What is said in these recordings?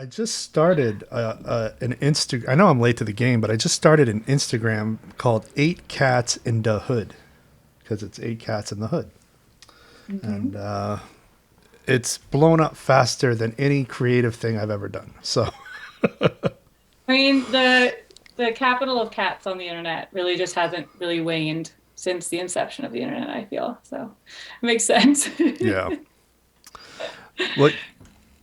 just started an Insta. I know I'm late to the game, but I just started an Instagram called 8 Cats in the Hood, because it's 8 cats in the hood. And it's blown up faster than any creative thing I've ever done. So, I mean, the capital of cats on the internet really just hasn't really waned since the inception of the internet, I feel. So it makes sense. yeah. Well,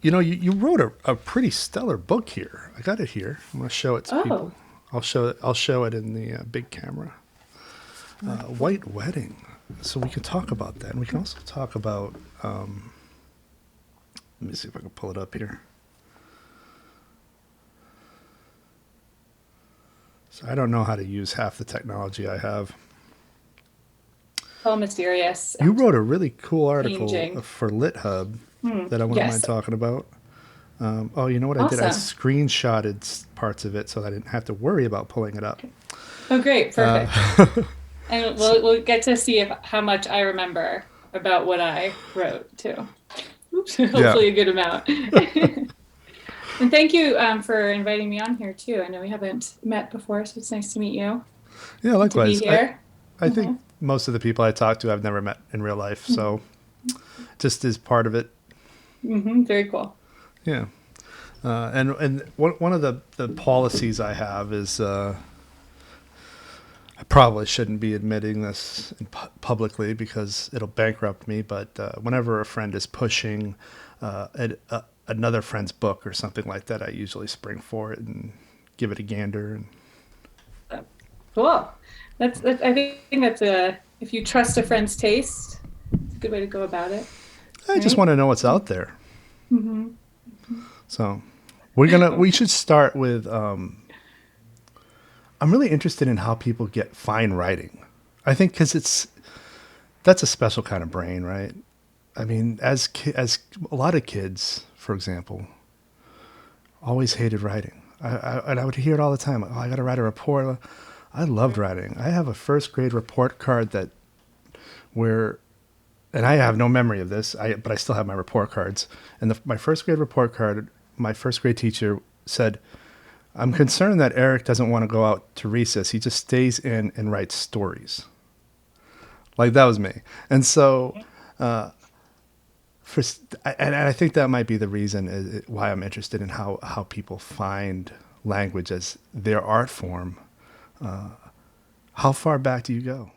you wrote a pretty stellar book here. I got it here. I'm going to show it to people. Oh, I'll show it in the big camera. White Wedding. So we can talk about that. And we can also talk about, let me see if I can pull it up here. So I don't know how to use half the technology I have. all mysterious You and wrote a really cool article changing. for LitHub that I wouldn't mind Yes. talking about. Oh, you know what I did? I Awesome. screenshotted parts of it so that I didn't have to worry about pulling it up. Oh, great. Perfect. Uh, And we'll get to see how much I remember about what I wrote too. Oops, yeah, hopefully a good amount. And thank you for inviting me on here too. I know we haven't met before, so it's nice to meet you yeah. and to be Likewise, here. I think most of the people I talk to I've never met in real life, so just as part of it. Very cool. Yeah. And one of the policies I have is I probably shouldn't be admitting this publicly because it'll bankrupt me. But whenever a friend is pushing another friend's book or something like that, I usually spring for it and give it a gander. And Cool. That's I think that's a if you trust a friend's taste, it's a good way to go about it, I just right? want to know what's out there. So we should start with. I'm really interested in how people get fine writing. I think because that's a special kind of brain, right? I mean, as a lot of kids, for example, always hated writing. And I would hear it all the time. Oh, I got to write a report. I loved writing. I have a first grade report card where, and I have no memory of this, but I still have my report cards. And my first grade report card, my first grade teacher said, I'm concerned that Eric doesn't want to go out to recess. He just stays in and writes stories. Like that was me. And so, for and I think that might be the reason why I'm interested in how people find language as their art form. How far back do you go?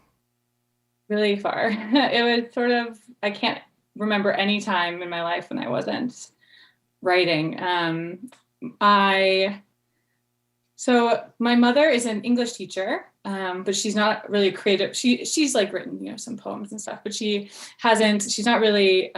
Really far. It was sort of I can't remember any time in my life when I wasn't writing. I So my mother is an English teacher, but she's not really creative. She's like written, some poems and stuff, but she's not really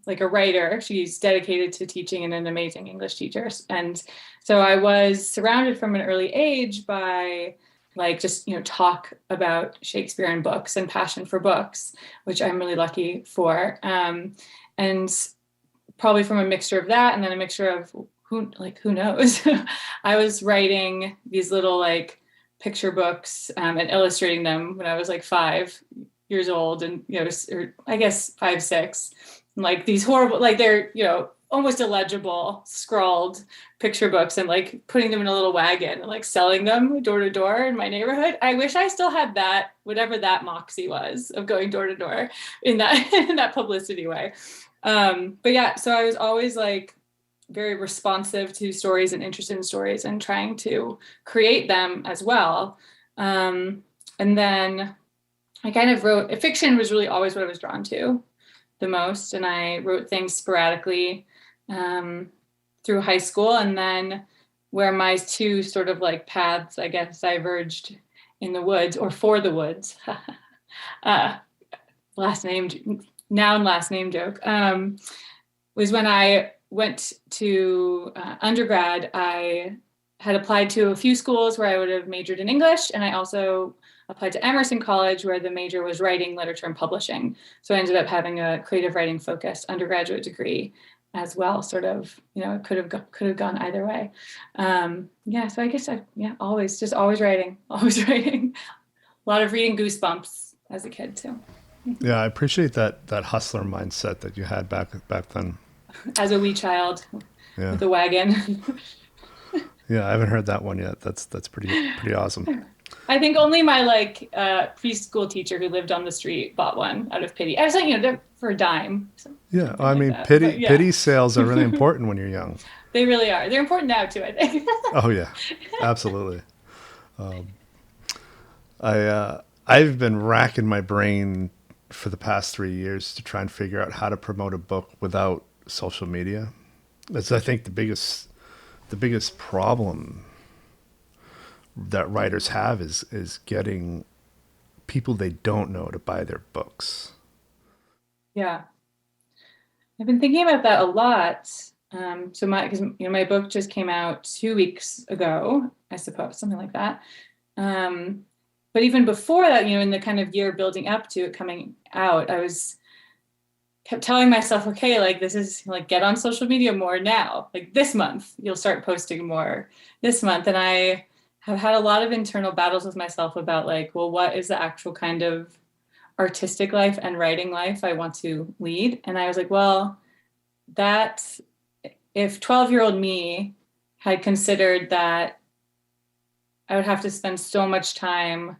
like a writer. She's dedicated to teaching and an amazing English teacher. And so I was surrounded from an early age by like just, talk about Shakespeare and books and passion for books, which I'm really lucky for. And probably from a mixture of that and then a mixture of who knows. I was writing these little like picture books and illustrating them when I was like 5 years old, and or I guess 5, 6, and like these horrible, like they're almost illegible scrawled picture books, and like putting them in a little wagon and like selling them door to door in my neighborhood. I wish I still had that, whatever that moxie was of going door to door in that in that publicity way. But yeah, so I was always like very responsive to stories and interested in stories and trying to create them as well. And then I kind of wrote, fiction was really always what I was drawn to the most. And I wrote things sporadically through high school. And then where my two sort of like paths, I guess, diverged in the woods or for the woods, noun last name joke, was when I went to undergrad. I had applied to a few schools where I would have majored in English, and I also applied to Emerson College where the major was writing, literature, and publishing. So I ended up having a creative writing focused undergraduate degree as well. Sort of, it could have gone either way. So I guess always writing, always writing. A lot of reading Goosebumps as a kid too. Yeah, I appreciate that hustler mindset that you had back then. As a wee child, Yeah. with a wagon. Yeah, I haven't heard that one yet. That's pretty awesome. I think only my like preschool teacher who lived on the street bought one out of pity. I was like, they're for a dime, Yeah, something I like mean, that. But yeah, pity sales are really important when you're young. they really are. They're important now too, I think. Oh yeah, absolutely. I've been racking my brain for the past 3 years to try and figure out how to promote a book without social media. That's, I think, the biggest problem that writers have is getting people they don't know to buy their books. Yeah, I've been thinking about that a lot. So because my book just came out 2 weeks ago, I suppose, something like that. But even before that, in the kind of year building up to it coming out, I kept telling myself, okay, like this is like, get on social media more now. Like this month, you'll start posting more this month. And I have had a lot of internal battles with myself about like, well, what is the actual kind of artistic life and writing life I want to lead? And I was like, well, that if 12-year-old me had considered that I would have to spend so much time.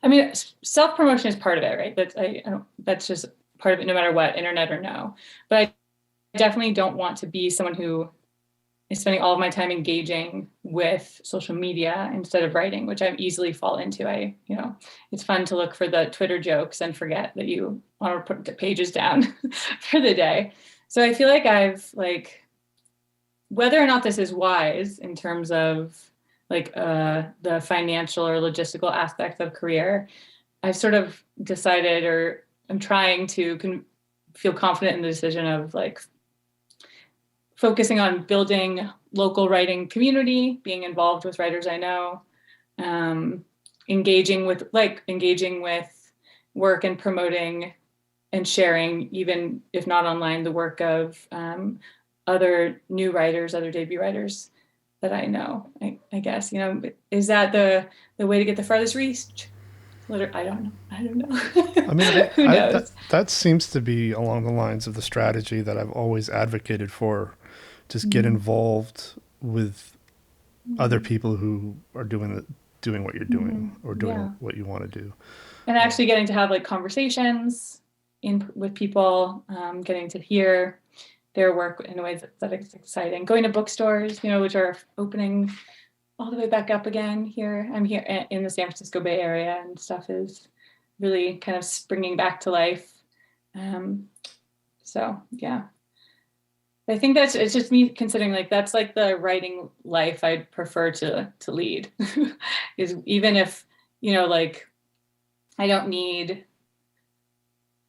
I mean, self-promotion is part of it, right? That's just part of it, no matter what, internet or no. But I definitely don't want to be someone who is spending all of my time engaging with social media instead of writing, which I easily fall into. It's fun to look for the Twitter jokes and forget that you want to put the pages down for the day. So I feel like I've whether or not this is wise in terms of the financial or logistical aspects of career, I've sort of decided, or I'm trying to feel confident in the decision of focusing on building local writing community, being involved with writers I know, engaging with work and promoting and sharing, even if not online, the work of other new writers, other debut writers that I know. I guess, is that the way to get the farthest reach? I don't know. I mean, Who knows? That seems to be along the lines of the strategy that I've always advocated for. Just get involved with other people who are doing what you're doing, or doing what you want to do. And actually getting to have conversations with people, getting to hear their work in a way that is exciting. Going to bookstores, which are opening all the way back up again here. I'm here in the San Francisco Bay Area, and stuff is really kind of springing back to life. So yeah, I think it's just me considering that's the writing life I'd prefer to lead. Is even if I don't need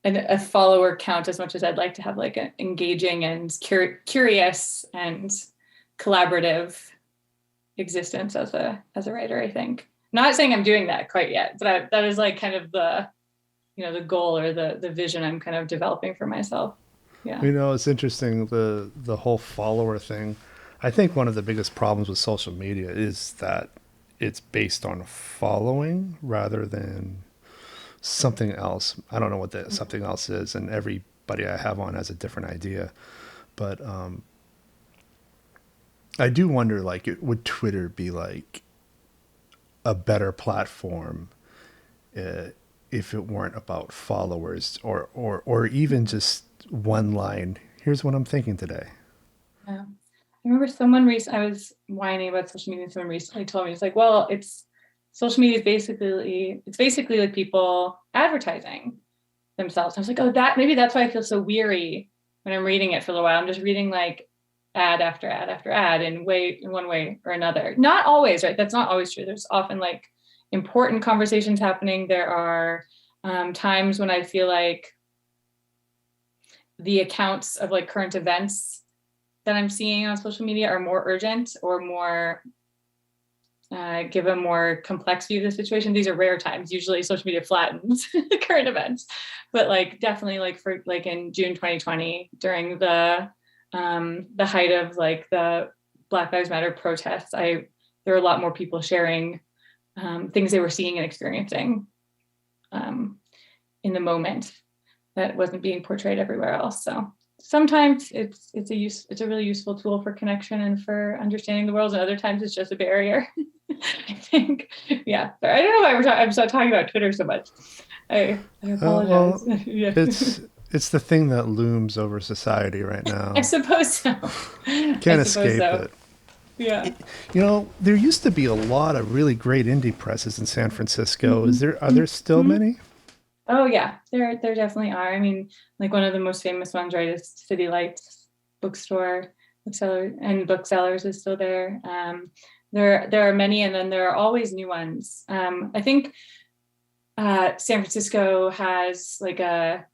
a follower count as much as I'd like to have an engaging and curious and collaborative existence as a writer. I think, not saying I'm doing that quite yet, but that is kind of the the goal or the vision I'm kind of developing for myself. Yeah. It's interesting, the whole follower thing. I think one of the biggest problems with social media is that it's based on following rather than something else. I don't know what that something else is, and everybody I have on has a different idea. But I do wonder, would Twitter be a better platform if it weren't about followers, or even just one line? Here's what I'm thinking today. Yeah. I remember someone I was whining about social media, and someone recently told me, it's well, social media is basically like people advertising themselves. I was like, oh, maybe that's why I feel so weary when I'm reading it for a little while. I'm just reading ad after ad after ad in one way or another. Not always, right? That's not always true. There's often important conversations happening. There are times when I feel like the accounts of current events that I'm seeing on social media are more urgent or more give a more complex view of the situation. These are rare times. Usually social media flattens the current events, but definitely for in June 2020 during the height of the Black Lives Matter protests, there were a lot more people sharing things they were seeing and experiencing in the moment that wasn't being portrayed everywhere else. So sometimes it's a really useful tool for connection and for understanding the world, and other times it's just a barrier. I think, yeah. I don't know why I'm not talking about Twitter so much. I apologize. Well, yeah. it's the thing that looms over society right now. I suppose so. Can't escape it. Yeah. There used to be a lot of really great indie presses in San Francisco. Are there still many? Oh yeah, there definitely are. I mean, like one of the most famous ones, right, is City Lights booksellers is still there. There are many, and then there are always new ones. I think San Francisco has like a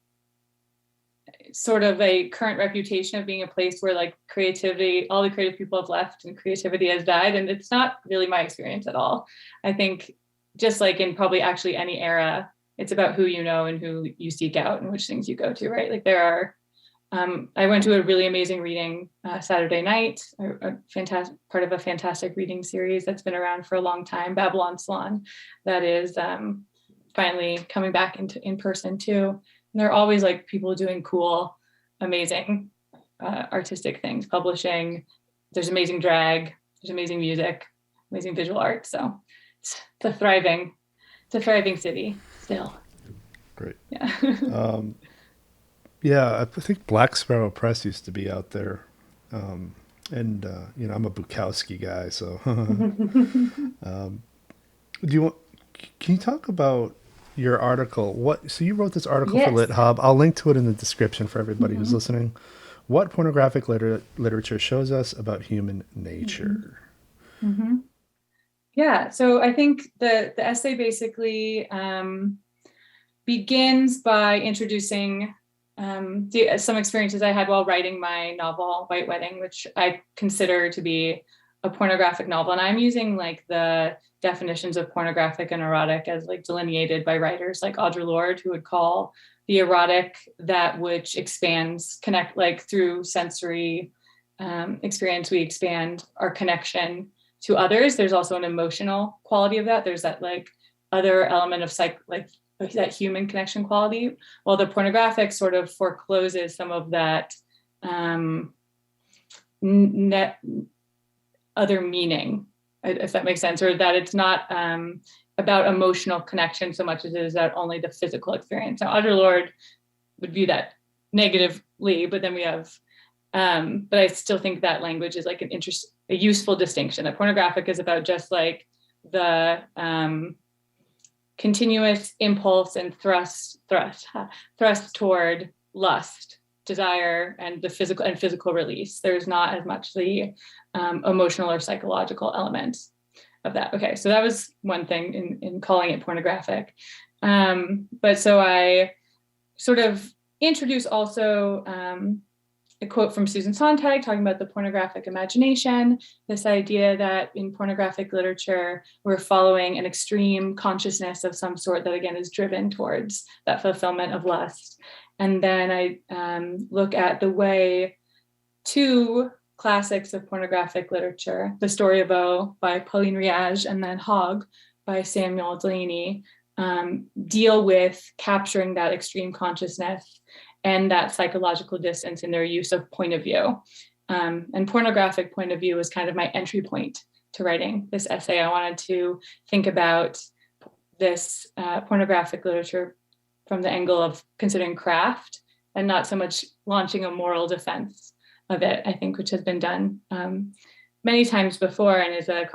sort of a current reputation of being a place where like creativity, all the creative people have left and creativity has died. And it's not really my experience at all. I think just like in probably actually any era, it's about who you know and who you seek out and which things you go to, right? Like there are, I went to a really amazing reading Saturday night, a fantastic part of a fantastic reading series that's been around for a long time, Babylon Salon, that is finally coming back in person too. And there are always like people doing cool, amazing artistic things, publishing. There's amazing drag, there's amazing music, amazing visual art. So it's a thriving city still. Great. Yeah. Yeah, I think Black Sparrow Press used to be out there. I'm a Bukowski guy, so can you talk about your article? So you wrote this article for LitHub. I'll link to it in the description for everybody who's listening. What pornographic literature shows us about human nature? Yeah, so I think the essay basically begins by introducing some experiences I had while writing my novel, White Wedding, which I consider to be a pornographic novel. And I'm using like the definitions of pornographic and erotic as like delineated by writers like Audre Lorde, who would call the erotic that which expands, connect, like through sensory experience, we expand our connection to others. There's also an emotional quality of that. There's that like other element of that human connection quality, while the pornographic sort of forecloses some of that other meaning, if that makes sense, or that it's not about emotional connection so much as it is about only the physical experience. Now, Audre Lorde would view that negatively, but then we have, but I still think that language is like a useful distinction. That pornographic is about just like the continuous impulse and thrust toward lust, desire, and the physical release. There's not as much the emotional or psychological element of that. Okay, so that was one thing in calling it pornographic. But so I sort of introduce also a quote from Susan Sontag talking about the pornographic imagination, this idea that in pornographic literature, we're following an extreme consciousness of some sort that, again, is driven towards that fulfillment of lust. And then I look at the way two classics of pornographic literature, The Story of O by Pauline Riage and then Hog by Samuel Delany, deal with capturing that extreme consciousness and that psychological distance in their use of point of view. And pornographic point of view was kind of my entry point to writing this essay. I wanted to think about this pornographic literature from the angle of considering craft and not so much launching a moral defense of it, I think, which has been done many times before and is a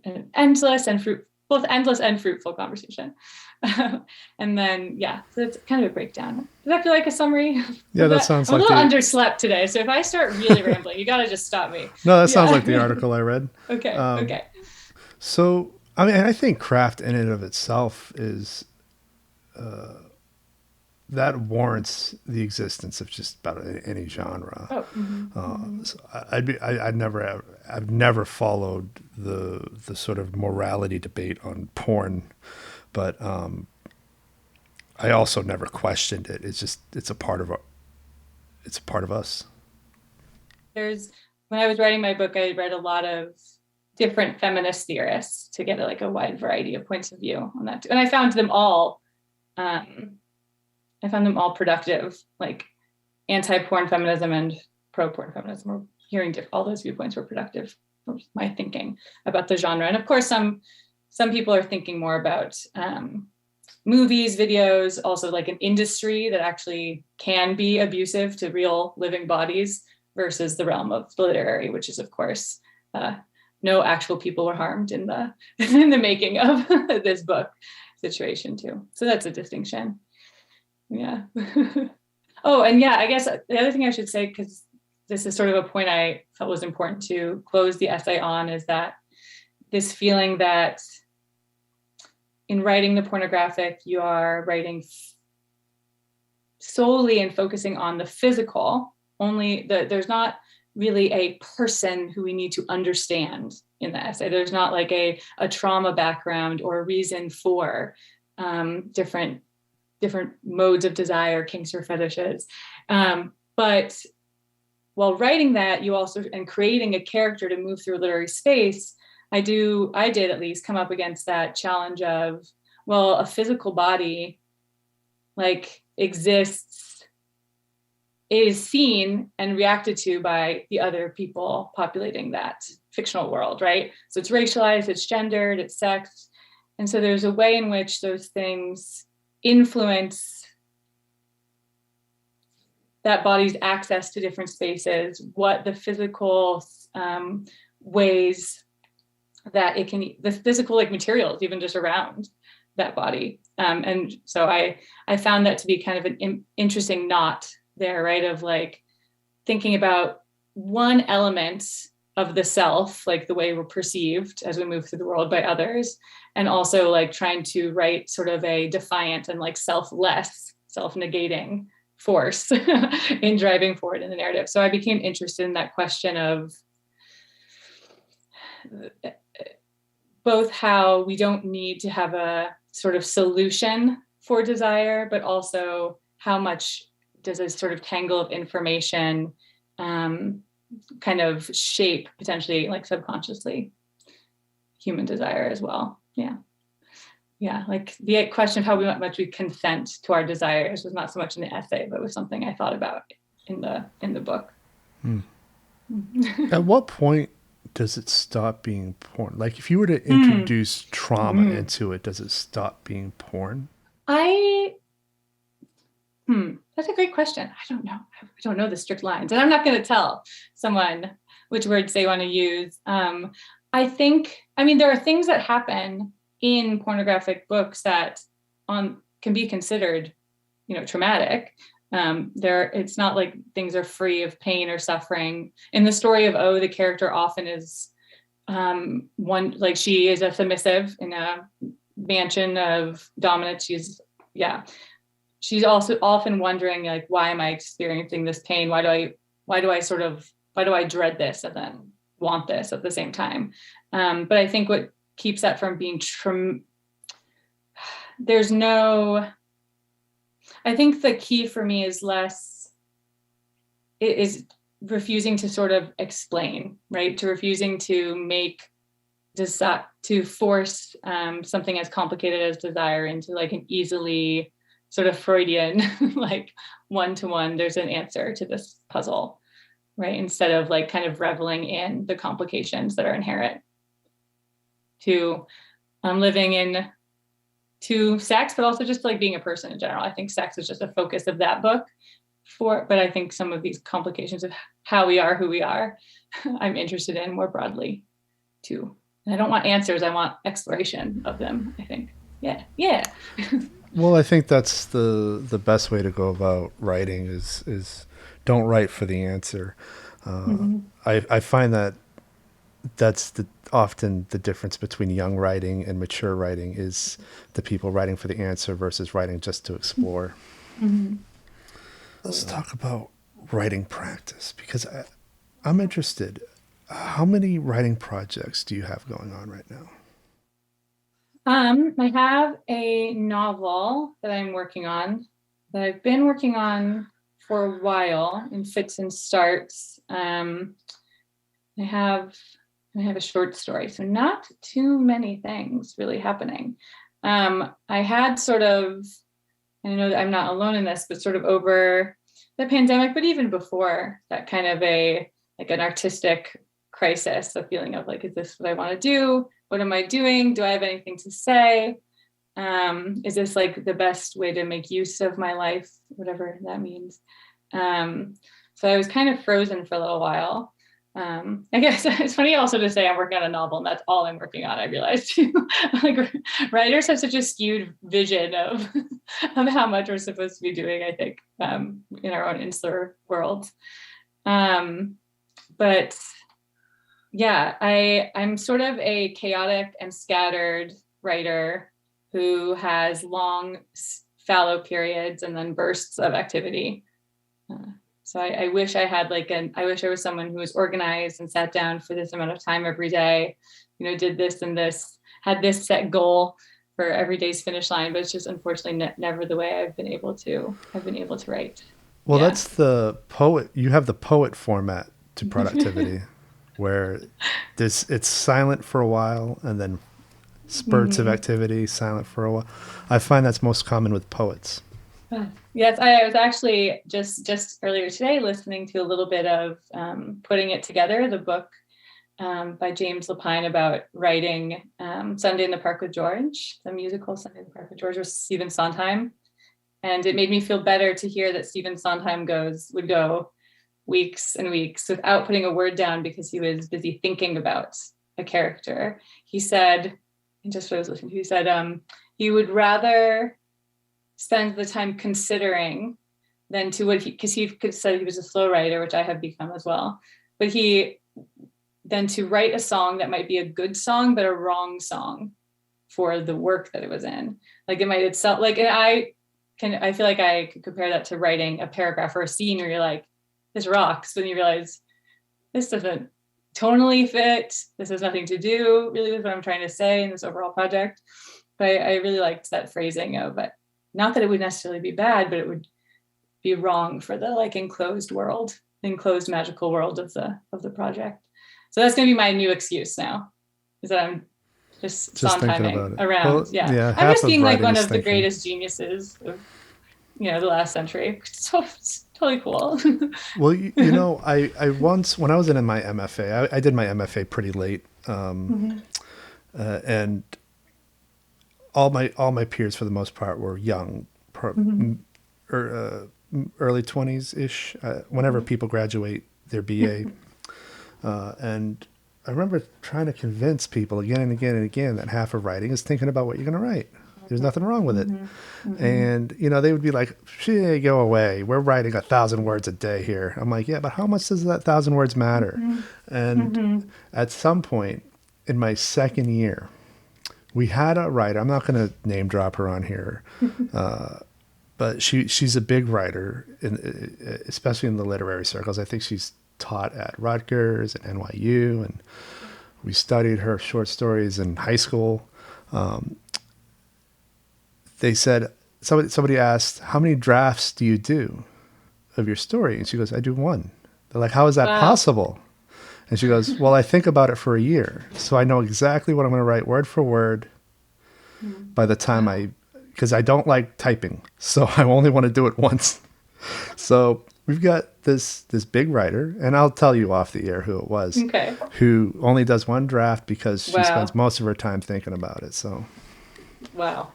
an endless and fruitful conversation. And then, so it's kind of a breakdown. Does that feel like a summary? Yeah, that sounds like I'm a little underslept today, so if I start really rambling, you got to just stop me. No, that sounds like the article I read. Okay. So, I mean, I think craft in and of itself is that warrants the existence of just about any genre. So I've never followed the sort of morality debate on porn, but I also never questioned it. It's a part of us. When I was writing my book, I read a lot of different feminist theorists to get like a wide variety of points of view on that too. And I found them all productive, like anti-porn feminism and pro-porn feminism, or hearing all those viewpoints were productive for my thinking about the genre. And of course, some people are thinking more about movies, videos, also like an industry that actually can be abusive to real living bodies versus the realm of the literary, which is, of course, no actual people were harmed in the in the making of this book situation too. So that's a distinction. Yeah. Oh, and yeah, I guess the other thing I should say, because this is sort of a point I felt was important to close the essay on, is that this feeling that in writing the pornographic, you are writing solely and focusing on the physical. There's not really a person who we need to understand in the essay. There's not like a trauma background or a reason for different modes of desire, kinks or fetishes. But while writing that, you also, and creating a character to move through a literary space, I did at least come up against that challenge of, well, a physical body like exists, is seen and reacted to by the other people populating that fictional world, right? So it's racialized, it's gendered, it's sexed. And so there's a way in which those things influence that body's access to different spaces, what the physical ways that it can, the physical like materials even just around that body. And so I found that to be kind of an interesting knot there, right? Of like thinking about one element of the self, like the way we're perceived as we move through the world by others, and also like trying to write sort of a defiant and like selfless, self-negating force in driving forward in the narrative. So I became interested in that question of both how we don't need to have a sort of solution for desire, but also how much does a sort of tangle of information kind of shape potentially like subconsciously human desire as well. Yeah, like the question of how much we consent to our desires was not so much in the essay, but was something I thought about in the book. At what point does it stop being porn? Like if you were to introduce trauma into it, does it stop being porn? That's a great question. I don't know the strict lines, and I'm not going to tell someone which words they want to use. There are things that happen in pornographic books that can be considered, traumatic. It's not like things are free of pain or suffering. In the story of O, the character often is she is a submissive in a mansion of dominance. She's also often wondering, like, why am I experiencing this pain? Why do I dread this and then want this at the same time? But I think what keeps that from being I think the key for me is refusing to sort of explain, right? To refusing to to force something as complicated as desire into like an easily sort of Freudian, like one-to-one, there's an answer to this puzzle, right? Instead of like kind of reveling in the complications that are inherent to living to sex, but also just like being a person in general. I think sex is just a focus of that book but I think some of these complications of how we are, who we are, I'm interested in more broadly too. And I don't want answers, I want exploration of them, I think. Yeah. Well, I think that's the best way to go about writing is don't write for the answer. I find that's often the difference between young writing and mature writing is the people writing for the answer versus writing just to explore. Let's talk about writing practice, because I'm interested. How many writing projects do you have going on right now? I have a novel that I'm working on that I've been working on for a while in fits and starts. I have a short story, so not too many things really happening. I had sort of, and I know that I'm not alone in this, but sort of over the pandemic, but even before that, kind of an artistic crisis, a feeling of like, is this what I want to do? What am I doing? Do I have anything to say? Is this like the best way to make use of my life, whatever that means? So I was kind of frozen for a little while. I guess it's funny also to say I'm working on a novel and that's all I'm working on. I realized like writers have such a skewed vision of how much we're supposed to be doing, I think, in our own insular world. But yeah, I'm sort of a chaotic and scattered writer who has long fallow periods and then bursts of activity. So I wish I had I wish I was someone who was organized and sat down for this amount of time every day, did this and this, had this set goal for every day's finish line, but it's just unfortunately never the way I've been able to write. Well, yeah. That's the poet. You have the poet format to productivity where it's silent for a while and then spurts of activity, silent for a while. I find that's most common with poets. Yes, I was actually just earlier today listening to a little bit of Putting It Together, the book by James Lapine about writing Sunday in the Park with George, the musical Sunday in the Park with George with Stephen Sondheim. And it made me feel better to hear that Stephen Sondheim would go weeks and weeks without putting a word down because he was busy thinking about a character. He said, and just what I was listening to, he said he would rather spend the time considering than to because he said he was a slow writer, which I have become as well, but than to write a song that might be a good song, but a wrong song for the work that it was in. Like it might itself, like I feel like I could compare that to writing a paragraph or a scene where you're like, this rocks. Then you realize this doesn't tonally fit. This has nothing to do really with what I'm trying to say in this overall project. But I really liked that phrasing of it. Not that it would necessarily be bad, but it would be wrong for the enclosed magical world of the project. So that's going to be my new excuse now, is that I'm just Sondheiming around. Well, yeah. I'm just being like one of the greatest geniuses of the last century. So it's totally cool. Well, I once, when I was in my M.F.A, I did my M.F.A pretty late, and all my peers for the most part were young, or early 20s ish. Whenever people graduate their BA, and I remember trying to convince people again and again and again that half of writing is thinking about what you're going to write. There's nothing wrong with it. And, they would be like, go away. We're writing 1,000 words a day here. I'm like, yeah, but how much does that 1,000 words matter? And at some point in my second year, we had a writer. I'm not going to name drop her on here, but she's a big writer, especially in the literary circles. I think she's taught at Rutgers and NYU, and we studied her short stories in high school. They said, somebody asked, how many drafts do you do of your story? And she goes, I do one. They're like, how is that possible? And she goes, well, I think about it for a year. So I know exactly what I'm going to write word for word by the time because I don't like typing. So I only want to do it once. So we've got this big writer, and I'll tell you off the air who it was, who only does one draft because she spends most of her time thinking about it. So. Wow.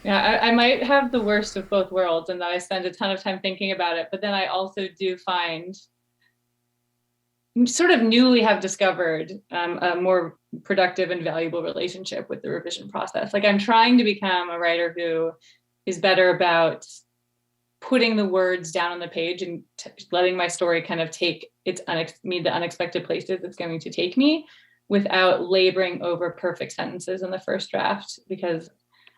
Yeah, I might have the worst of both worlds in that I spend a ton of time thinking about it, but then I also do find, sort of newly have discovered a more productive and valuable relationship with the revision process. Like I'm trying to become a writer who is better about putting the words down on the page and letting my story kind of take the unexpected places it's going to take me without laboring over perfect sentences in the first draft, because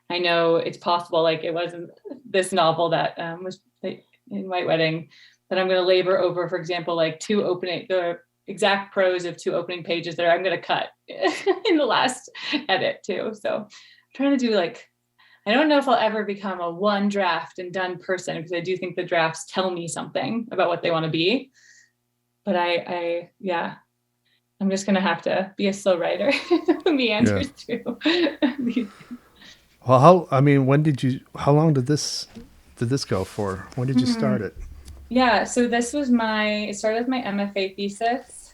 I know it's possible, like it was in this novel that was in White Wedding, that I'm going to labor over, for example, like the exact prose of 2 opening pages that I'm going to cut in the last edit too. So I'm trying to do I don't know if I'll ever become a one draft and done person, because I do think the drafts tell me something about what they want to be. But I'm just going to have to be a slow writer who meanders through. Well, how long did this go for? When did you start it? Yeah, so it started as my M.F.A. thesis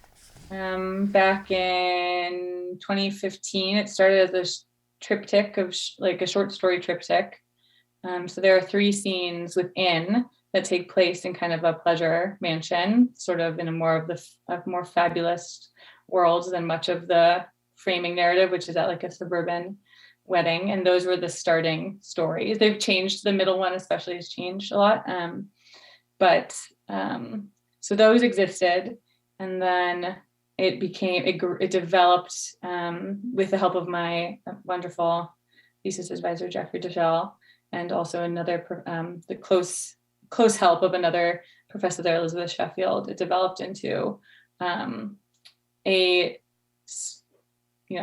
back in 2015. It started as a triptych of like a short story triptych. So there are 3 scenes within that take place in kind of a pleasure mansion, sort of in a more fabulous world than much of the framing narrative, which is at like a suburban wedding. And those were the starting stories. They've changed. The middle one especially has changed a lot. But so those existed, and then it developed with the help of my wonderful thesis advisor Jeffrey Deschel, and also the close help of another professor there, Elizabeth Sheffield. It developed into a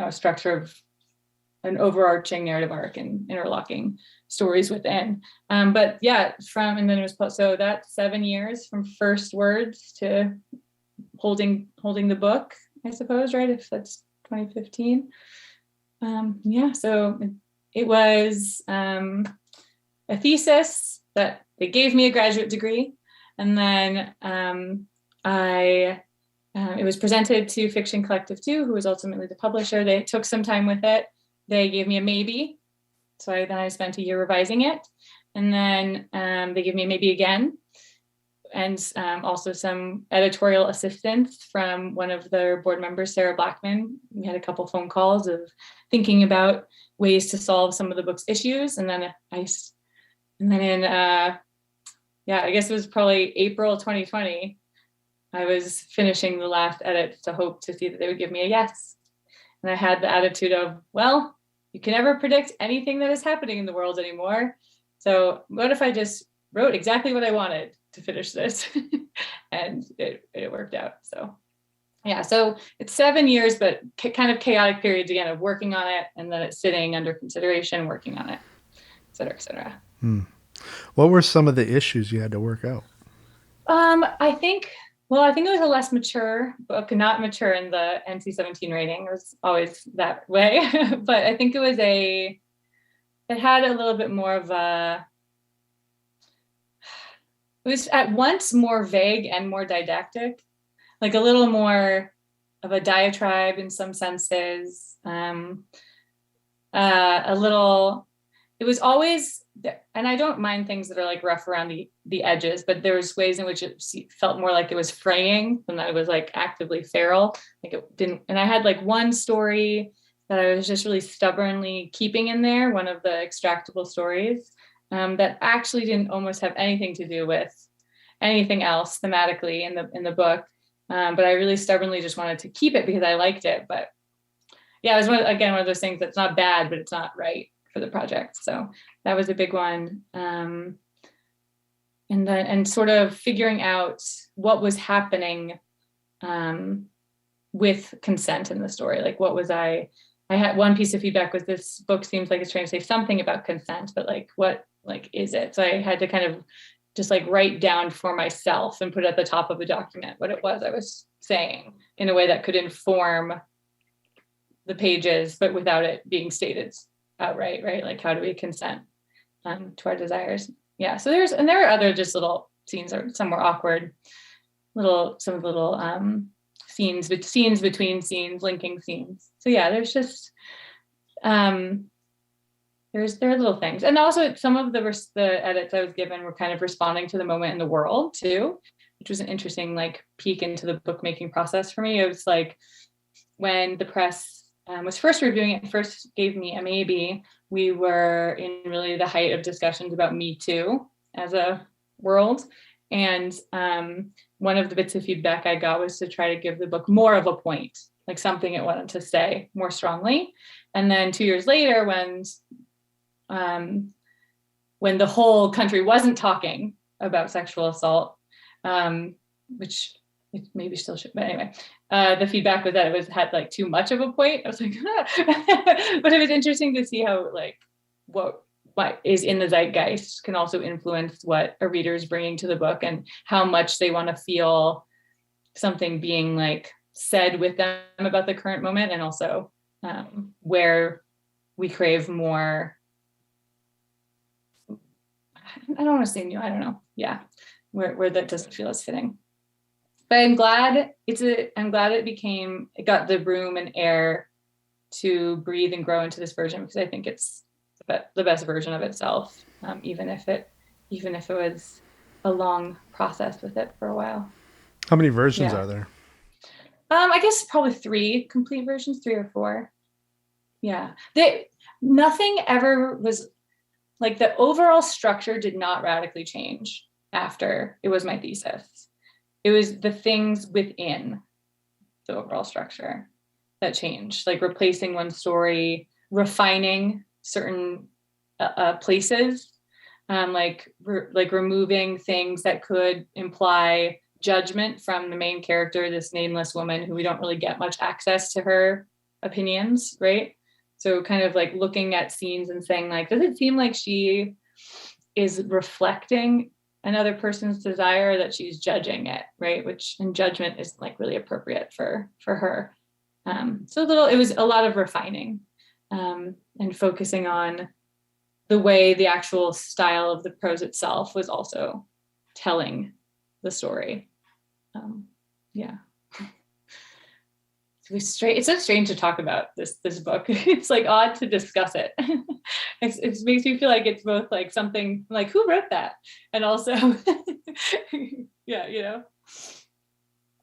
structure of an overarching narrative arc and interlocking stories within. But yeah, and then it was so that's 7 years from first words to holding the book, I suppose, right? If that's 2015. So it was a thesis that they gave me a graduate degree, and then it was presented to Fiction Collective 2, who was ultimately the publisher. They took some time with it. They gave me a maybe. So I spent a year revising it. And then they gave me a maybe again. And also some editorial assistance from one of their board members, Sarah Blackman. We had a couple phone calls of thinking about ways to solve some of the book's issues. And then I guess it was probably April 2020, I was finishing the last edits to hope to see that they would give me a yes. And I had the attitude of, well, you can never predict anything that is happening in the world anymore. So what if I just wrote exactly what I wanted to finish this? And it worked out. So yeah, so it's 7 years, but kind of chaotic periods again of working on it, and then it's sitting under consideration, working on it, et cetera, et cetera. What were some of the issues you had to work out? I think it was a less mature book, not mature in the NC-17 rating. It was always that way. But I think it had a little bit more of it was at once more vague and more didactic, like a little more of a diatribe in some senses. It was always, and I don't mind things that are like rough around the edges, but there was ways in which it felt more like it was fraying than that it was like actively feral. Like it didn't, and I had like one story that I was just really stubbornly keeping in there, one of the extractable stories, that actually didn't almost have anything to do with anything else thematically in the book. But I really stubbornly just wanted to keep it because I liked it. But yeah, it was one of those things that's not bad, but it's not right for the project. So that was a big one. And sort of figuring out what was happening with consent in the story. Like what was I had one piece of feedback was this book seems like it's trying to say something about consent, but like what like is it? So I had to kind of just like write down for myself and put at the top of a document what it was I was saying in a way that could inform the pages, but without it being stated outright, right? Like how do we consent to our desires? Yeah. So there are other just little scenes, or some more awkward scenes between scenes, linking scenes. So yeah, there's just there are little things. And also some of the edits I was given were kind of responding to the moment in the world too, which was an interesting like peek into the bookmaking process for me. It was like when the press was first reviewing it and first gave me a maybe, we were in really the height of discussions about Me Too as a world. And one of the bits of feedback I got was to try to give the book more of a point, like something it wanted to say more strongly. And then 2 years later, when the whole country wasn't talking about sexual assault, which it maybe still should, but anyway, the feedback was that it had like too much of a point. I was like, but it was interesting to see how like what is in the zeitgeist can also influence what a reader is bringing to the book and how much they want to feel something being like said with them about the current moment, and also where we crave more. I don't want to say new. I don't know. Yeah. where that doesn't feel as fitting. But I'm glad it got the room and air to breathe and grow into this version, because I think it's the best version of itself, even if it was a long process with it for a while. How many versions are there? I guess probably 3 complete versions, 3 or 4. Yeah. Nothing ever was like, the overall structure did not radically change after it was my thesis. It was the things within the overall structure that changed, like replacing one story, refining certain places, like removing things that could imply judgment from the main character, this nameless woman who we don't really get much access to her opinions, right? So kind of like looking at scenes and saying, like, does it seem like she is reflecting another person's desire, that she's judging it, right? And judgment is like really appropriate for her. So it was a lot of refining, and focusing on the way the actual style of the prose itself was also telling the story. It's so strange to talk about this book. It's like odd to discuss it. It makes me feel like it's both like something like, who wrote that? And also,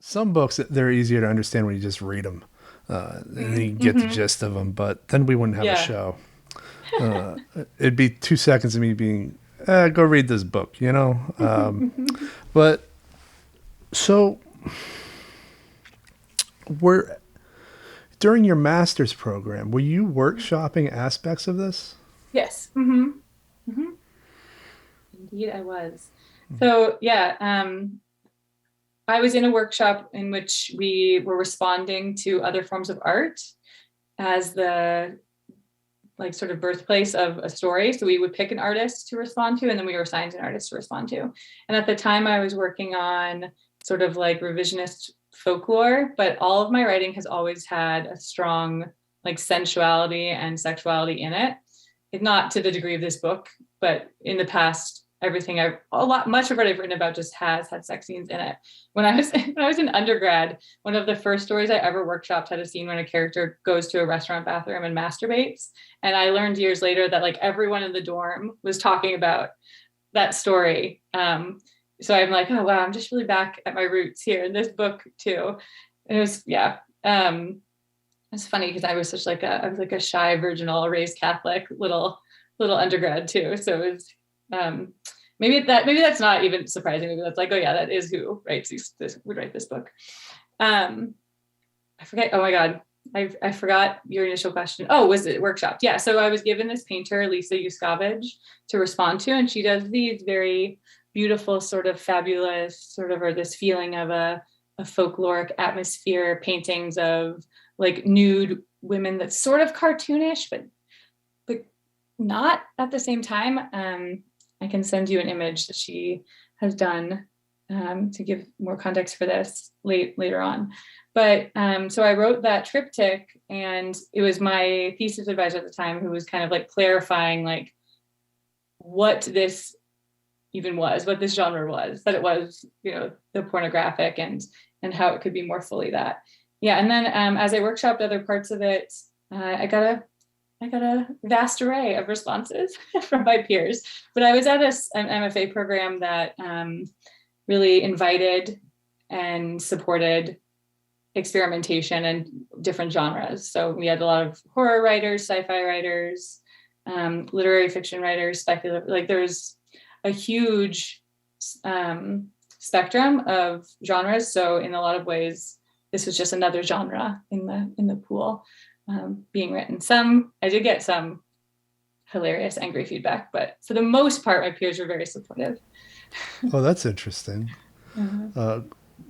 Some books, they're easier to understand when you just read them, and you get the gist of them, but then we wouldn't have a show. It'd be 2 seconds of me being, go read this book, but so during your master's program, were you workshopping aspects of this? Yes. Indeed, I was. So, I was in a workshop in which we were responding to other forms of art as the sort of birthplace of a story. So we would pick an artist to respond to, and then we were assigned an artist to respond to. And at the time I was working on sort of like revisionist folklore, but all of my writing has always had a strong sensuality and sexuality in it. Not to the degree of this book, but in the past, much of what I've written about just has had sex scenes in it. When I was in undergrad, one of the first stories I ever workshopped had a scene when a character goes to a restaurant bathroom and masturbates. And I learned years later that everyone in the dorm was talking about that story. So I'm like, oh wow, I'm just really back at my roots here in this book too. And it was, it's funny because I was such I was a shy, virginal, raised Catholic little undergrad too. So it was, maybe that's not even surprising. Maybe that's that is who would write this book. I forget. Oh my God. I forgot your initial question. Oh, was it workshopped? Yeah. So I was given this painter, Lisa Yuskavage, to respond to, and she does these very beautiful, sort of fabulous, or this feeling of a folkloric atmosphere paintings of nude women that's sort of cartoonish, but not at the same time. I can send you an image that she has done to give more context for this later on. But so I wrote that triptych, and it was my thesis advisor at the time who was kind of clarifying what this even was, what this genre was, that it was, the pornographic and how it could be more fully that. Yeah. And then as I workshopped other parts of it, I got a vast array of responses from my peers. But I was at an M.F.A. program that really invited and supported experimentation and different genres. So we had a lot of horror writers, sci-fi writers, literary fiction writers, speculative. There's a huge spectrum of genres. So in a lot of ways, this was just another genre in the pool being written. I did get some hilarious, angry feedback, but for the most part, my peers were very supportive. Oh, that's interesting.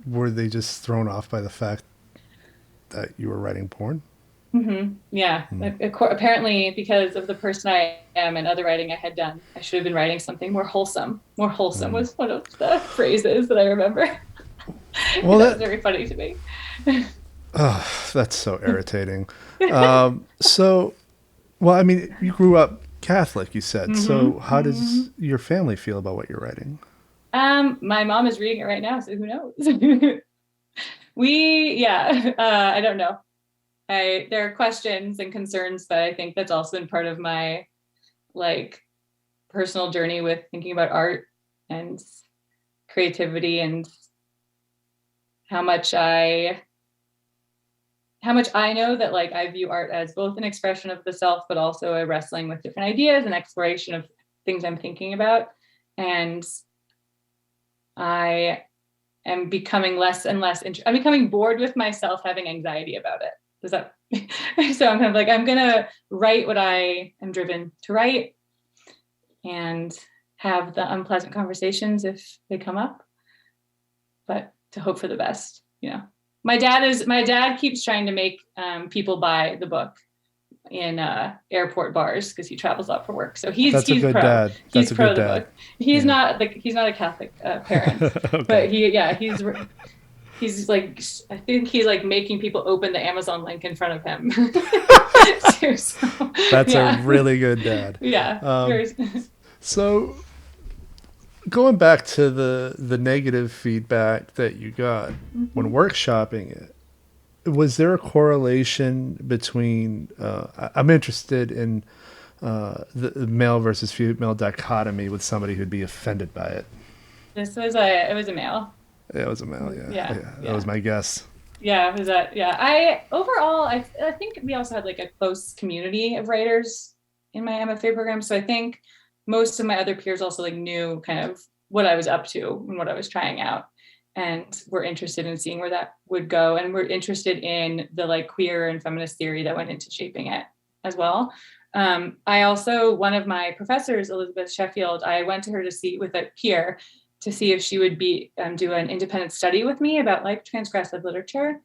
Were they just thrown off by the fact that you were writing porn? Mm-hmm. Yeah. Apparently, because of the person I am and other writing I had done, I should have been writing something more wholesome. More wholesome was one of the phrases that I remember. Well, that's very funny to me. Oh, that's so irritating. You grew up Catholic, you said. Mm-hmm. So how does your family feel about what you're writing? My mom is reading it right now, so who knows? I don't know. There are questions and concerns, but I think that's also been part of my like personal journey with thinking about art and creativity and how much I know that like I view art as both an expression of the self, but also a wrestling with different ideas and exploration of things I'm thinking about. And I am becoming less and less I'm becoming bored with myself having anxiety about it. Does that so I'm kind of like, I'm gonna write what I am driven to write and have the unpleasant conversations if they come up, but to hope for the best, you know. My dad keeps trying to make people buy the book in airport bars because he travels a lot for work. So he's a good pro. Dad. He's pro the book. He's not a Catholic parent, okay. But he's like, I think he's like making people open the Amazon link in front of him. That's a really good dad. Yeah. So going back to the negative feedback that you got when workshopping it, was there a correlation between I'm interested in the male versus female dichotomy with somebody who'd be offended by it? It was a male. Yeah, it was a male. Yeah. That was my guess. Yeah, it was that. Yeah, I think we also had like a close community of writers in my M.F.A. program. So I think most of my other peers also like knew kind of what I was up to and what I was trying out, and were interested in seeing where that would go, and were interested in the like queer and feminist theory that went into shaping it as well. I also, one of my professors, Elizabeth Sheffield, I went to her to see with a peer to see if she would be do an independent study with me about like transgressive literature.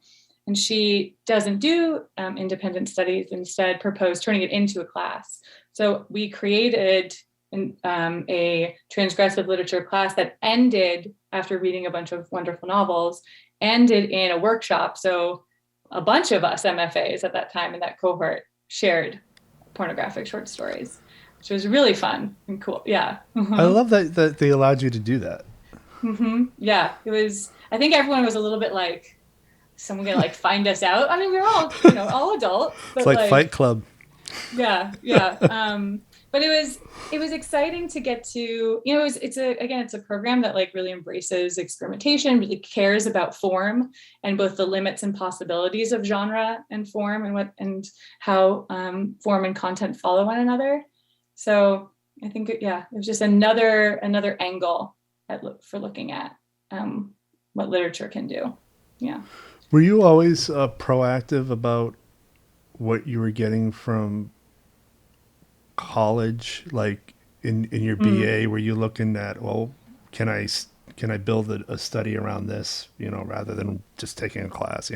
And she doesn't do independent studies, instead proposed turning it into a class. So we created a transgressive literature class that ended, after reading a bunch of wonderful novels, ended in a workshop. So a bunch of us MFAs at that time in that cohort shared pornographic short stories, which was really fun and cool. Yeah. I love that they allowed you to do that. Yeah, it was, I think everyone was a little bit like, someone gonna like find us out. I mean, we were all, all adults. But it's like Fight Club. Yeah. But it was exciting to get to, it's a program that like really embraces experimentation, really cares about form and both the limits and possibilities of genre and form, and how form and content follow one another. So I think, it was just another angle for looking at what literature can do. Yeah. Were you always proactive about what you were getting from college, like in your BA? Were you looking at, well, can I build a study around this, rather than just taking a class?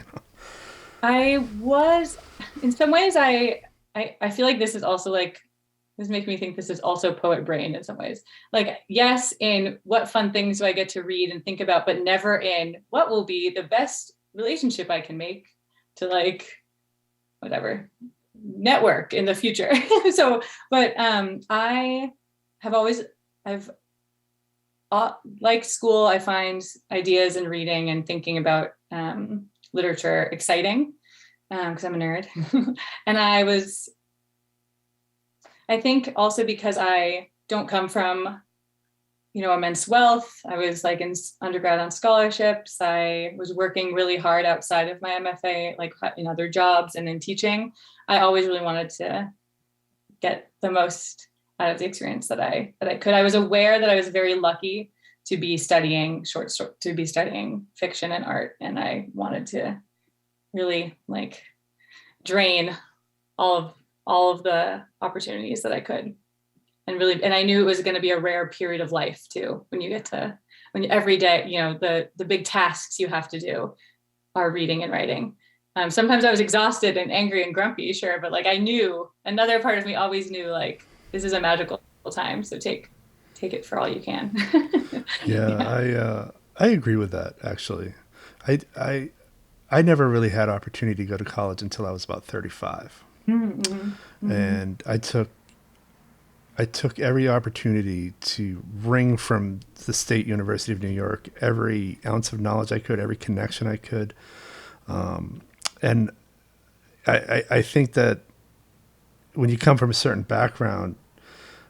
I was, in some ways, I feel like this is also like, this makes me think this is also poet brain in some ways. Like, yes, in what fun things do I get to read and think about, but never in what will be the best relationship I can make to like whatever network in the future. So, but I've like school, I find ideas and reading and thinking about literature exciting because I'm a nerd. And I think also because I don't come from, immense wealth. I was like in undergrad on scholarships. I was working really hard outside of my MFA, like in other jobs and in teaching. I always really wanted to get the most out of the experience that I could. I was aware that I was very lucky to be studying fiction and art, and I wanted to really like drain all of the opportunities that I could. And I knew it was going to be a rare period of life too, when every day, the big tasks you have to do are reading and writing. Sometimes I was exhausted and angry and grumpy, sure, but like I knew, another part of me always knew like this is a magical time, so take it for all you can. Yeah. I agree with that, actually. I never really had opportunity to go to college until I was about 35. Mm-hmm. And I took I took every opportunity to wring from the State University of New York every ounce of knowledge I could, every connection I could. And I think that when you come from a certain background,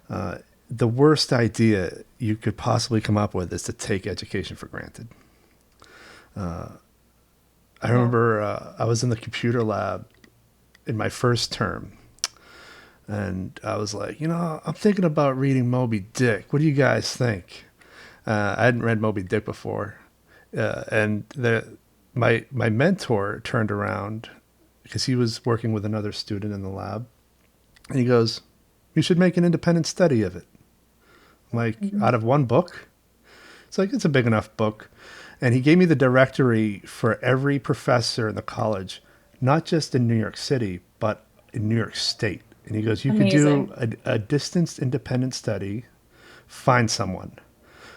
the worst idea you could possibly come up with is to take education for granted. I remember I was in the computer lab in my first term, and I was like, I'm thinking about reading Moby Dick. What do you guys think? I hadn't read Moby Dick before. And my mentor turned around because he was working with another student in the lab. And he goes, you should make an independent study of it. Like, out of one book? It's like, it's a big enough book. And he gave me the directory for every professor in the college, not just in New York City, but in New York State. And he goes, you Amazing. could do a distanced independent study, find someone.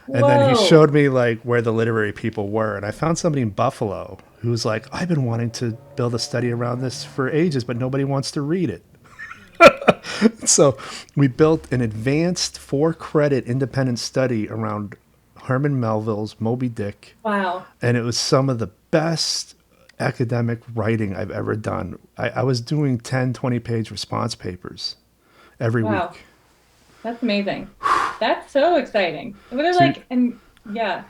And Whoa. then he showed me like where the literary people were. And I found somebody in Buffalo who was like, I've been wanting to build a study around this for ages, but nobody wants to read it. So we built an advanced 4-credit independent study around Herman Melville's Moby Dick. Wow. And it was some of the best academic writing I've ever done. I was doing 10, 20-page response papers every week. That's amazing. That's so exciting. What are like, and yeah,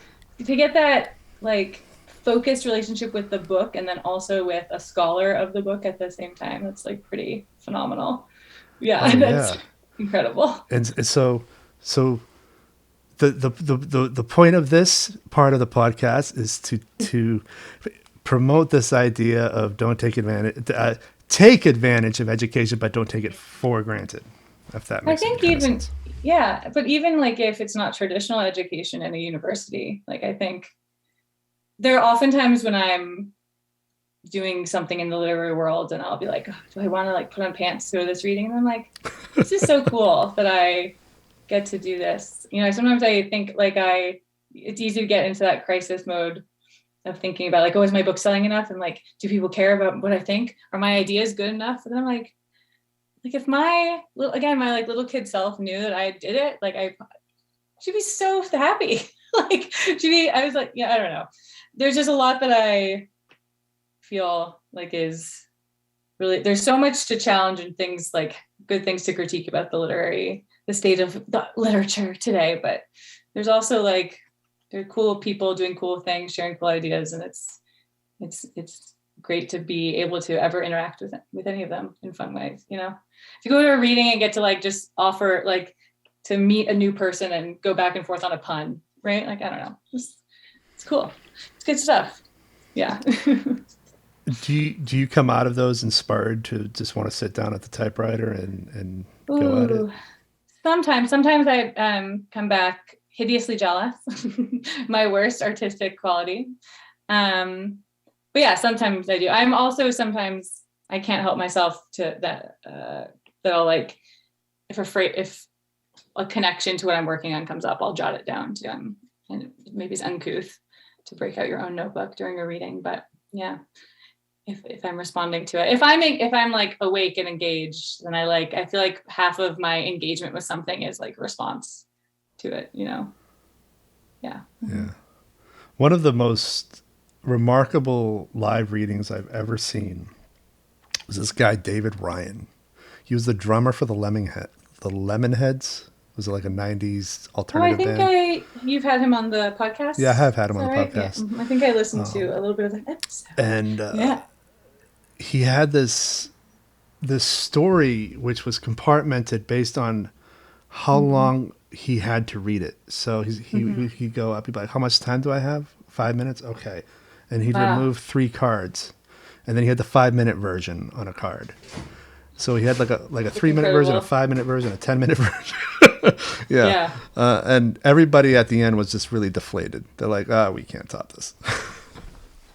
to get that like focused relationship with the book and then also with a scholar of the book at the same time, that's like pretty phenomenal. Yeah, that's incredible. And so the point of this part of the podcast is to promote this idea of don't take advantage of education, but don't take it for granted. If that makes sense. Yeah, but even like if it's not traditional education in a university, like I think there are often times when I'm doing something in the literary world and I'll be like, do I want to like put on pants to go to this reading? And I'm like, this is so cool that I get to do this. Sometimes I think like it's easy to get into that crisis mode of thinking about like, oh, is my book selling enough? And like, do people care about what I think? Are my ideas good enough? And then I'm like if my little kid self knew that I did it, like she'd be so happy. I was like, yeah, I don't know. There's just a lot that I feel like is really, there's so much to challenge and things like good things to critique about the state of the literature today. But there's also like, there are cool people doing cool things, sharing cool ideas. And it's great to be able to ever interact with any of them in fun ways. If you go to a reading and get to like, just offer like to meet a new person and go back and forth on a pun, right? Like, I don't know. It's cool. It's good stuff. Yeah. Do you come out of those inspired to just want to sit down at the typewriter and go at it? Sometimes I come back hideously jealous, my worst artistic quality. But yeah, sometimes I do. I'm also sometimes I can't help myself to that I'll like if a connection to what I'm working on comes up, I'll jot it down too. And maybe it's uncouth to break out your own notebook during a reading, but yeah. If I'm responding to it, if I'm like awake and engaged, then I feel like half of my engagement with something is like response to it, Yeah. Yeah. One of the most remarkable live readings I've ever seen was this guy, David Ryan. He was the drummer for the Lemonheads. Was it like a 90s alternative band? I think you've had him on the podcast. Yeah, I have had him on the podcast. Yeah. I think I listened to a little bit of that episode. And he had this story which was compartmented based on how long he had to read it. So he'd go up, he'd be like, how much time do I have? 5 minutes? Okay. And he'd remove 3 cards. And then he had the 5-minute version on a card. So he had like a 3-minute version, a 5-minute version, a 10-minute version. Yeah. And everybody at the end was just really deflated. They're like, we can't top this.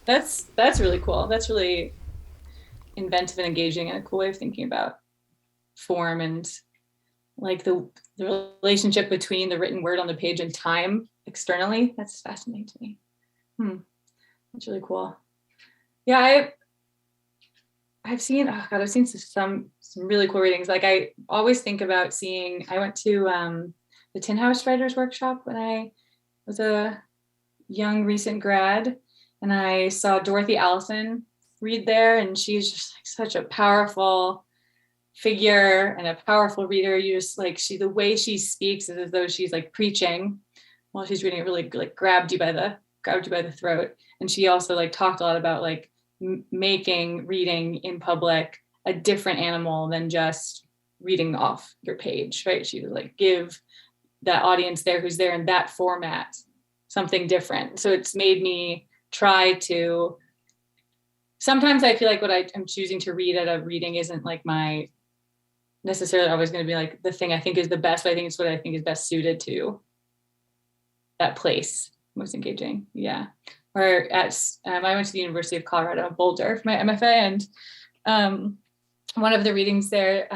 That's really cool. That's really inventive and engaging and a cool way of thinking about form and like the relationship between the written word on the page and time externally. That's fascinating to me. That's really cool. Yeah, I've seen, oh God, I've seen some really cool readings. Like I always think about I went to the Tin House Writers Workshop when I was a young recent grad, and I saw Dorothy Allison read there, and she's just like such a powerful figure and a powerful reader. You just like, the way she speaks is as though she's like preaching while she's reading. It really like grabbed you by the throat. And she also like talked a lot about like making reading in public a different animal than just reading off your page, right? She would like give that audience there who's there in that format something different. So it's made me try to, sometimes I feel like what I'm choosing to read at a reading isn't like my necessarily always going to be like the thing I think is the best, but I think it's what I think is best suited to that place, most engaging. Yeah. Or I went to the University of Colorado, Boulder for my M.F.A. And one of the readings there,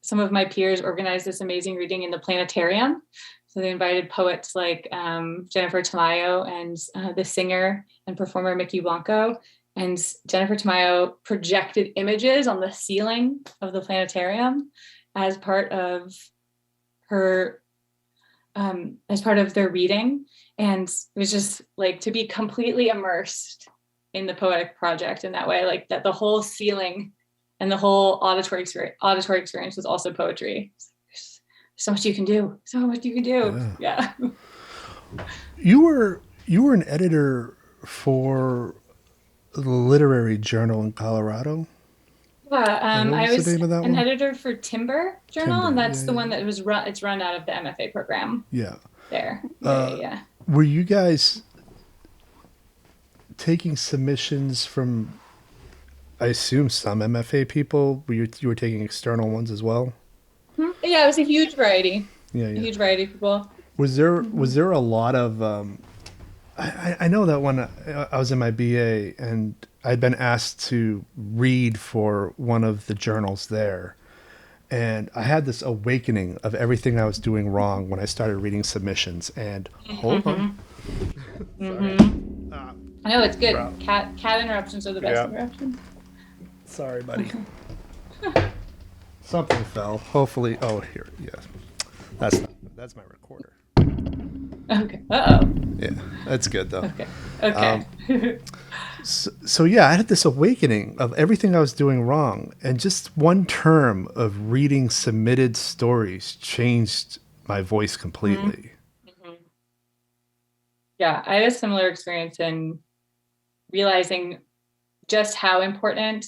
some of my peers organized this amazing reading in the planetarium. So they invited poets like Jennifer Tamayo and the singer and performer Mickey Blanco. And Jennifer Tamayo projected images on the ceiling of the planetarium as part of her, as part of their reading. And it was just like to be completely immersed in the poetic project in that way, like that the whole ceiling and the whole auditory experience was also poetry. There's so much you can do. So much you can do. Yeah. You were an editor for the literary journal in Colorado. Yeah, I was an editor for Timber Journal, and that's the one that was it's run out of the M.F.A. program. Yeah. There. Yeah. Were you guys taking submissions from, I assume, some M.F.A. people? You were taking external ones as well? Yeah, it was a huge variety. Yeah. A huge variety of people. Was there a lot of I know that when I was in my BA and I'd been asked to read for one of the journals there, and I had this awakening of everything I was doing wrong when I started reading submissions. And hold on. I know, it's good. Cat interruptions are the best interruptions. Sorry, buddy. Something fell. Hopefully. Oh, here. Yes. That's my recorder. Okay. Uh-oh. Yeah, that's good though. Okay. So yeah, I had this awakening of everything I was doing wrong, and just one term of reading submitted stories changed my voice completely. Mm-hmm. Yeah, I had a similar experience in realizing just how important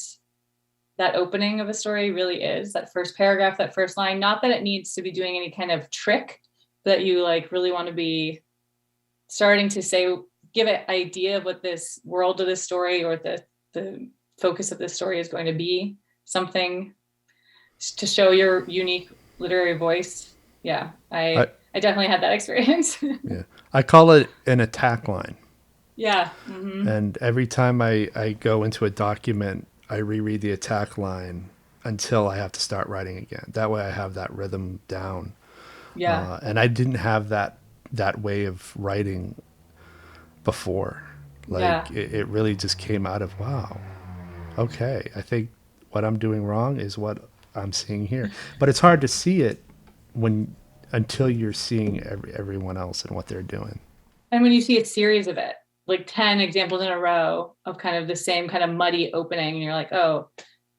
that opening of a story really is. That first paragraph, that first line. Not that it needs to be doing any kind of trick, that you like really want to be starting to say, give an idea of what this world of this story or the focus of this story is going to be, something to show your unique literary voice. Yeah, I definitely had that experience. Yeah, I call it an attack line. Yeah. Mm-hmm. And every time I go into a document, I reread the attack line until I have to start writing again. That way I have that rhythm down. Yeah. And I didn't have that way of writing before. Like it really just came out of, wow, okay, I think what I'm doing wrong is what I'm seeing here. But it's hard to see it until you're seeing everyone else and what they're doing. And when you see a series of it, like 10 examples in a row of kind of the same kind of muddy opening, and you're like, oh,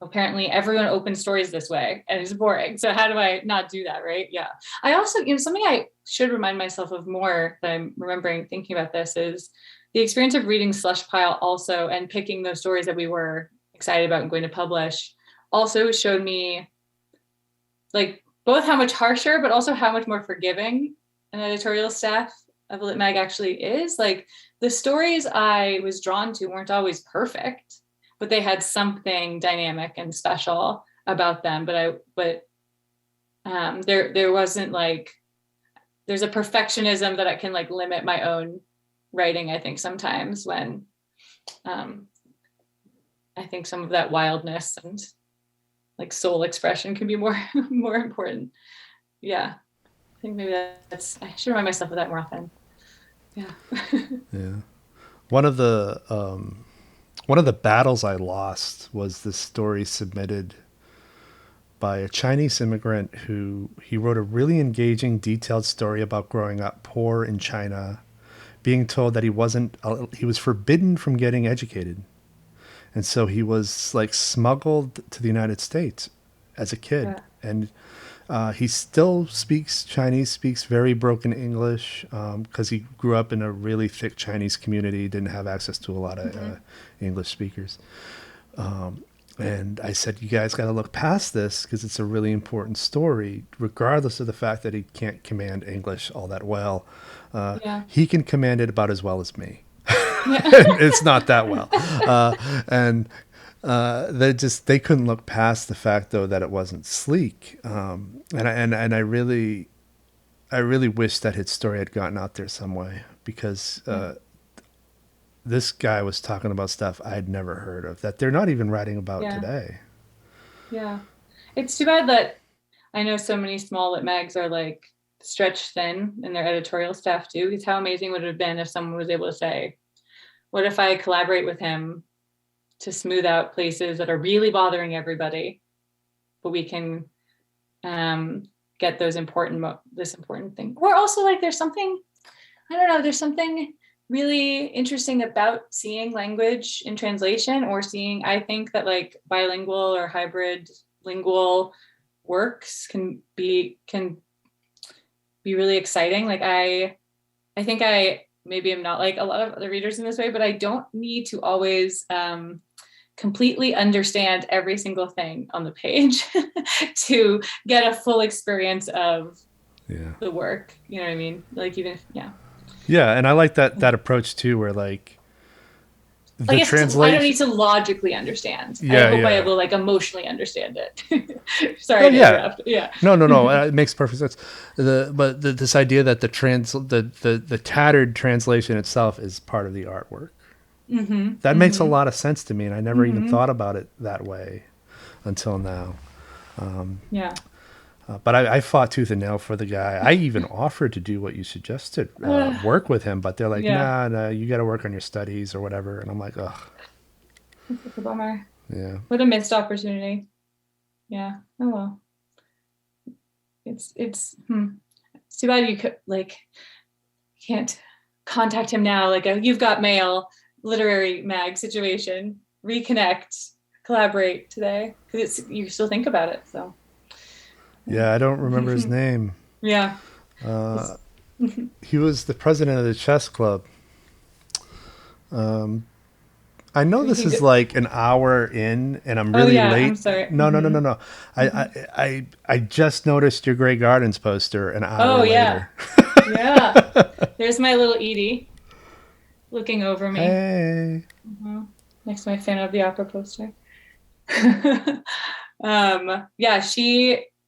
apparently everyone opens stories this way and it's boring. So how do I not do that? Right. Yeah. I also, something I should remind myself of more that I'm remembering thinking about this is the experience of reading Slush Pile also, and picking those stories that we were excited about and going to publish, also showed me like both how much harsher, but also how much more forgiving an editorial staff of Lit Mag actually is. Like the stories I was drawn to weren't always perfect, but they had something dynamic and special about them. But there wasn't like, there's a perfectionism that I can like limit my own writing, I think sometimes, when I think some of that wildness and like soul expression can be more important. Yeah. I think maybe I should remind myself of that more often. Yeah. Yeah. One of the one of the battles I lost was this story submitted by a Chinese immigrant who he wrote a really engaging, detailed story about growing up poor in China, being told that he was forbidden from getting educated. And so he was like smuggled to the United States as a kid. Yeah. And he still speaks Chinese, speaks very broken English because he grew up in a really thick Chinese community, didn't have access to a lot of English speakers. And I said, you guys got to look past this because it's a really important story, regardless of the fact that he can't command English all that well. He can command it about as well as me. It's not that well. They couldn't look past the fact though that it wasn't sleek. And I really wish that his story had gotten out there some way because this guy was talking about stuff I'd never heard of that they're not even writing about today. Yeah. It's too bad that I know so many small lit mags are like stretched thin in their editorial staff too, because how amazing would it have been if someone was able to say, what if I collaborate with him to smooth out places that are really bothering everybody, but we can get those this important thing. Or also like there's something really interesting about seeing language in translation or seeing, I think that like bilingual or hybrid lingual works can be really exciting. Like I think maybe I'm not like a lot of other readers in this way, but I don't need to always completely understand every single thing on the page to get a full experience of the work. You know what I mean? Like even Yeah, and I like that approach too, where like I guess I don't need to logically understand. I hope I will like emotionally understand it. Sorry to interrupt. Yeah. No. It makes perfect sense. This idea that the tattered translation itself is part of the artwork. That makes a lot of sense to me, and I never even thought about it that way until now. But I fought tooth and nail for the guy. I even offered to do what you suggested, work with him, but they're like, nah, you got to work on your studies or whatever. And I'm like, ugh. That's a bummer. Yeah. What a missed opportunity. Yeah. Oh well. It's too bad you can't contact him now. Like You've Got Mail literary mag situation. Reconnect, collaborate today because you still think about it. So. Yeah, I don't remember his name. Yeah. He was the president of the chess club. I know this is like an hour in, and I'm really late. I'm sorry. No. I just noticed your Grey Gardens poster an hour later. Yeah. There's my little Edie looking over me. Hey. Next to my Phantom of the Opera poster.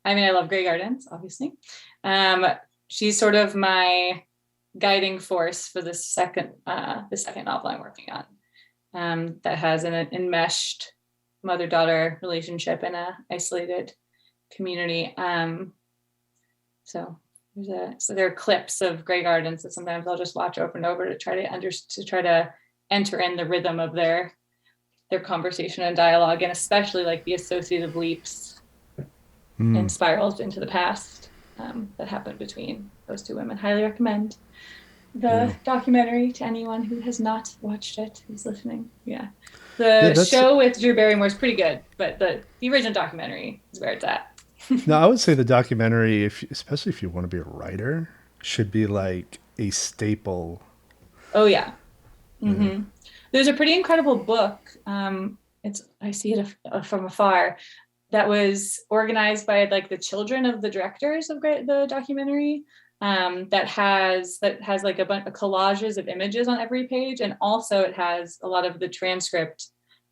I love Grey Gardens, obviously. She's sort of my guiding force for the second novel I'm working on. That has an enmeshed mother-daughter relationship in an isolated community. So there are clips of Grey Gardens that sometimes I'll just watch over and over to try to enter in the rhythm of their conversation and dialogue, and especially like the associative leaps and spirals into the past that happened between those two women. Highly recommend the documentary to anyone who has not watched it, who's listening. The show with Drew Barrymore is pretty good, but the original documentary is where it's at. No, I would say the documentary, especially if you want to be a writer, should be like a staple. Oh yeah. There's a pretty incredible book. I see it from afar. That was organized by like the children of the directors of the documentary. That has like a bunch of collages of images on every page, and also it has a lot of the transcript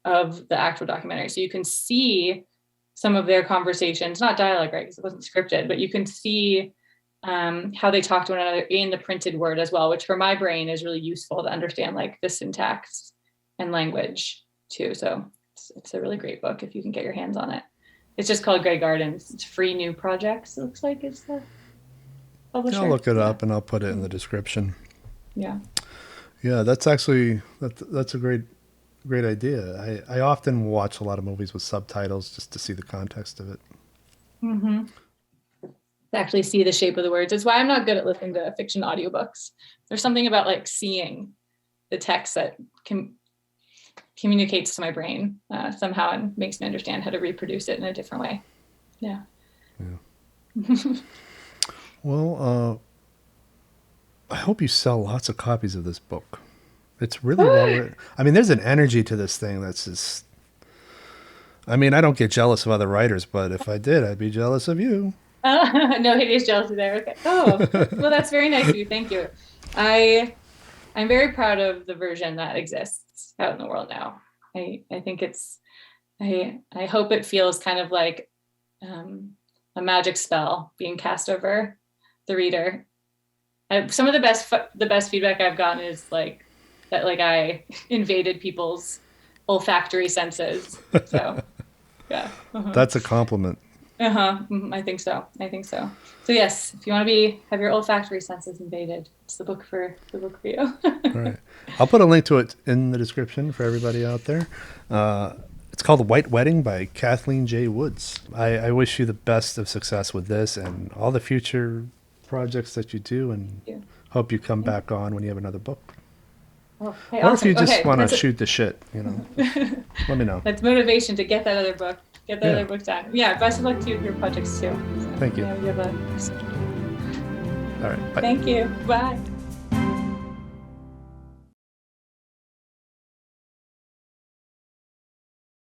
of the actual documentary, so you can see some of their conversations, not dialogue, right? Because it wasn't scripted, but you can see how they talk to one another in the printed word as well, which for my brain is really useful to understand like the syntax and language too. So it's a really great book if you can get your hands on it. It's just called Grey Gardens. It's Free New Projects. It looks like it's the publisher. I'll look it up and I'll put it in the description. Yeah. Yeah, that's actually that's a great great idea. I often watch a lot of movies with subtitles just to see the context of it. Mm-hmm. To actually see the shape of the words. It's why I'm not good at listening to fiction audiobooks. There's something about like seeing the text that communicates to my brain somehow and makes me understand how to reproduce it in a different way. Yeah. Well, I hope you sell lots of copies of this book. It's really well written. I mean, there's an energy to this thing that's just... I mean, I don't get jealous of other writers, but if I did, I'd be jealous of you. No, hideous jealousy there. Okay. Oh, well, that's very nice of you. Thank you. I'm very proud of the version that exists out in the world now. I think I hope it feels kind of like a magic spell being cast over the reader. Some of the best feedback I've gotten is like that, like I invaded people's olfactory senses. So, yeah. That's a compliment. I think so. So yes, if you want to have your olfactory senses invaded, it's the book for you. All right. I'll put a link to it in the description for everybody out there. It's called The White Wedding by Kathleen J. Woods. I wish you the best of success with this and all the future projects that you do, and hope you come back on when you have another book. Oh, hey, or awesome. if you just want to shoot the shit, let me know. That's motivation to get that other book. Get that other book done. Yeah, best of luck to you with your projects too. So, thank you. You have all right. Bye. Thank you. Bye.